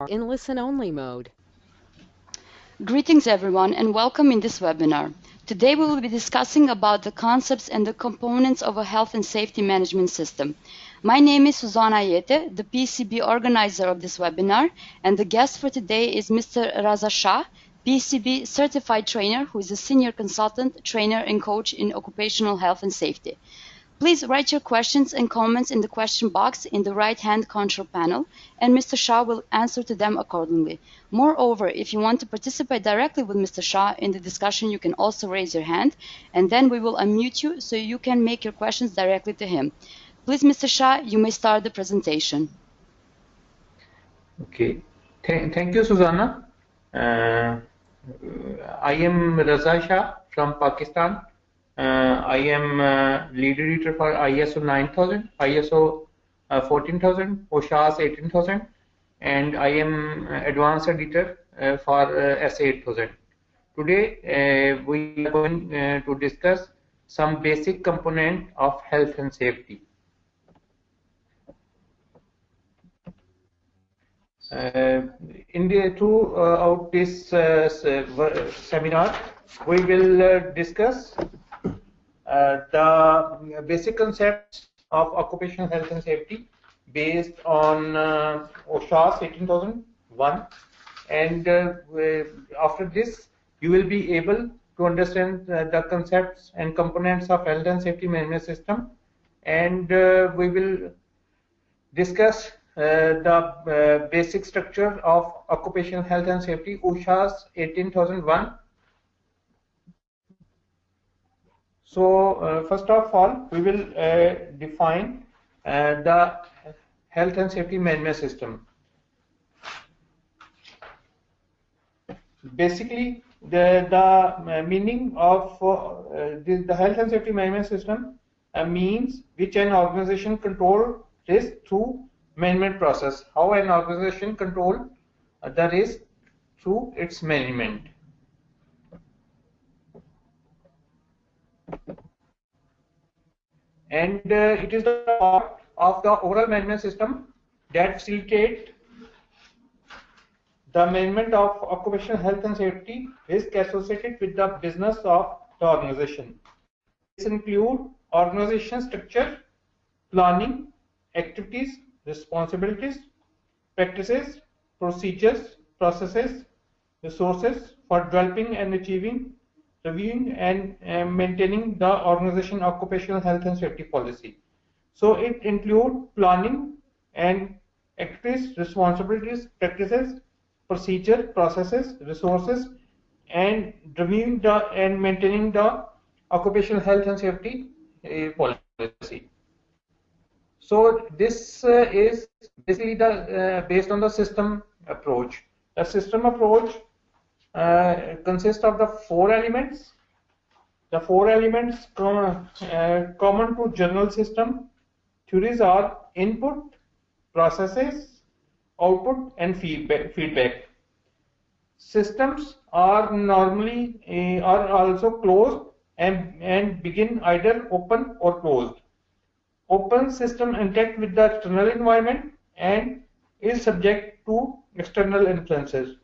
in listen-only mode. Greetings everyone and welcome in this webinar. Today we will be discussing about the concepts and the components of a health and safety management system. My name is Suzana Ayete, the PCB organizer of this webinar, and the guest for today is Mr. Raza Shah, PCB certified trainer who is a senior consultant, trainer and coach in occupational health and safety. Please write your questions and comments in the question box in the right-hand control panel, and Mr. Shah will answer to them accordingly. Moreover, if you want to participate directly with Mr. Shah in the discussion, you can also raise your hand, and then we will unmute you so you can make your questions directly to him. Please, Mr. Shah, you may start the presentation. Okay. Thank you, Susanna. I am Raza Shah from Pakistan. I am lead editor for ISO 9000, ISO 14000, OSHAS 18000, and I am advanced editor for SA 8000. Today we are going to discuss some basic component of health and safety. Throughout this seminar, we will discuss the basic concepts of occupational health and safety based on OSHAS 18001, and after this you will be able to understand the concepts and components of health and safety management system, and we will discuss the basic structure of occupational health and safety, OSHAS 18001. So first of all, we will define the health and safety management system. Basically, the meaning of the health and safety management system means which an organization control risk through management process. How an organization control the risk through its management. And it is the part of the overall management system that facilitate the management of occupational health and safety risk associated with the business of the organization. This include organization structure, planning, activities, responsibilities, practices, procedures, processes, resources for developing and achieving, reviewing and maintaining the organization occupational health and safety policy. So it includes planning and activities, responsibilities, practices, procedure, processes, resources, and reviewing and maintaining the occupational health and safety policy. So this is basically the based on the system approach. The system approach consists of the four elements. The four elements common to general system theories are input, processes, output, and feedback. Systems are normally are also closed and begin either open or closed. Open system interact with the external environment and is subject to external influences.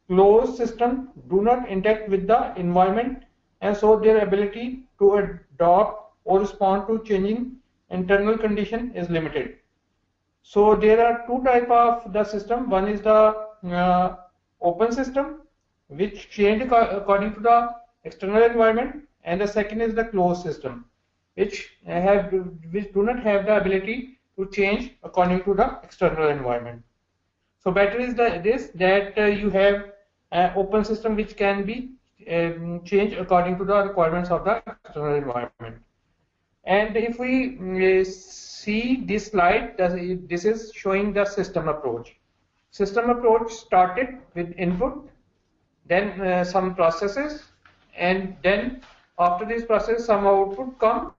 Closed systems do not interact with the environment, and so their ability to adopt or respond to changing internal condition is limited. So there are two types of the system. One is the open system, which change according to the external environment, and the second is the closed system, which do not have the ability to change according to the external environment. So better is that you have an open system which can be changed according to the requirements of the external environment. And if we see this slide, this is showing the system approach. System approach started with input, then some processes, and then after this process some output comes,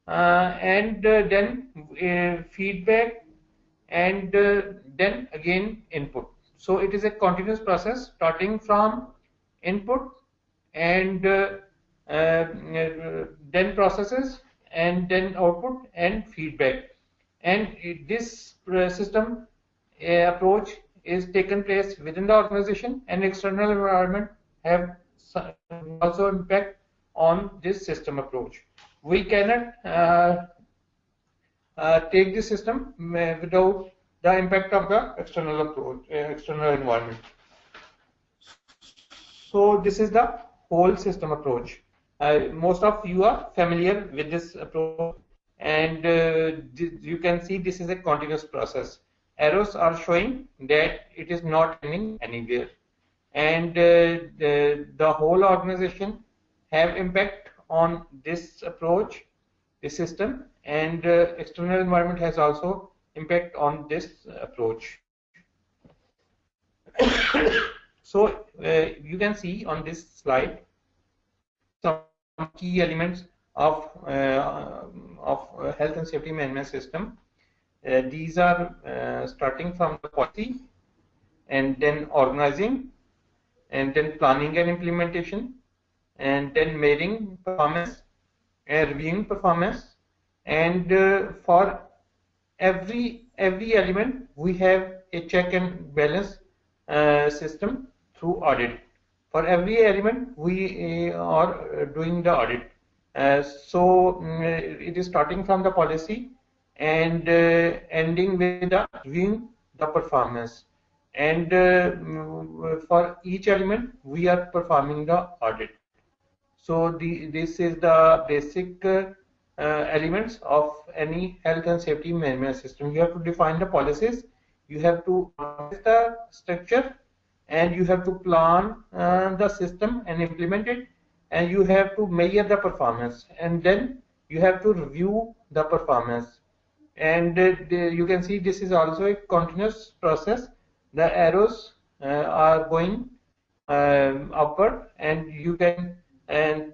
and then feedback, and then again input. So it is a continuous process starting from input and then processes and then output and feedback. And this system approach is taken place within the organization, and external environment have also impact on this system approach. We cannot take this system without the impact of the external approach, external environment. So this is the whole system approach. Most of you are familiar with this approach, and you can see this is a continuous process. Arrows are showing that it is not ending anywhere, and the whole organization have impact on this approach, this system, and external environment has also impact on this approach. So you can see on this slide some key elements of health and safety management system. These are starting from the policy, and then organizing, and then planning and implementation, and then measuring performance and reviewing performance, and for every element we have a check and balance system through audit. For every element we are doing the audit. So it is starting from the policy and ending with the reviewing the performance. And for each element we are performing the audit. So this is the basic elements of any health and safety management system. You have to define the policies, you have to organize the structure, and you have to plan the system and implement it, and you have to measure the performance, and then you have to review the performance. And you can see this is also a continuous process. The arrows are going upward, and you can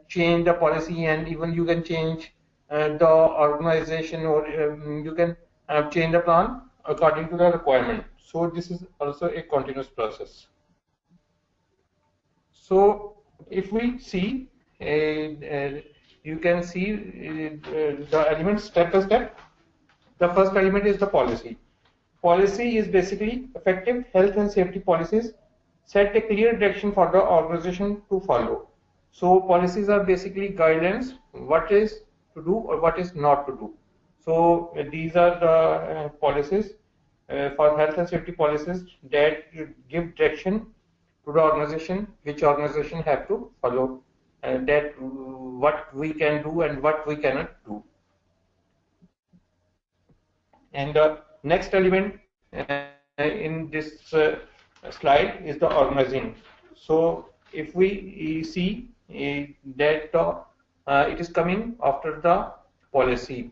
change the policy, and even you can change the organization, or you can change the plan according to the requirement. So this is also a continuous process. So if we see, you can see the elements step by step. The first element is the policy. Policy is basically effective health and safety policies set a clear direction for the organization to follow. So policies are basically guidelines, what is to do or what is not to do. So these are the policies for health and safety policies that give direction to the organization, which organization have to follow, that what we can do and what we cannot do. And the next element in this slide is the organizing. So if we see that it is coming after the policy.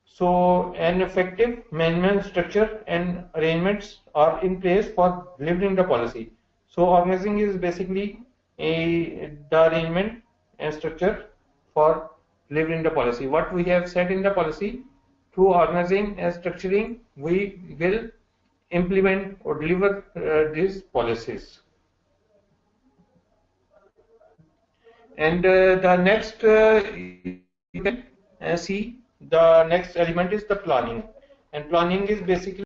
So an effective management structure and arrangements are in place for delivering the policy. So organizing is basically the arrangement and structure for delivering the policy. What we have said in the policy, through organizing and structuring, we will implement or deliver these policies. And the next, you can see the next element is the planning. And planning is basically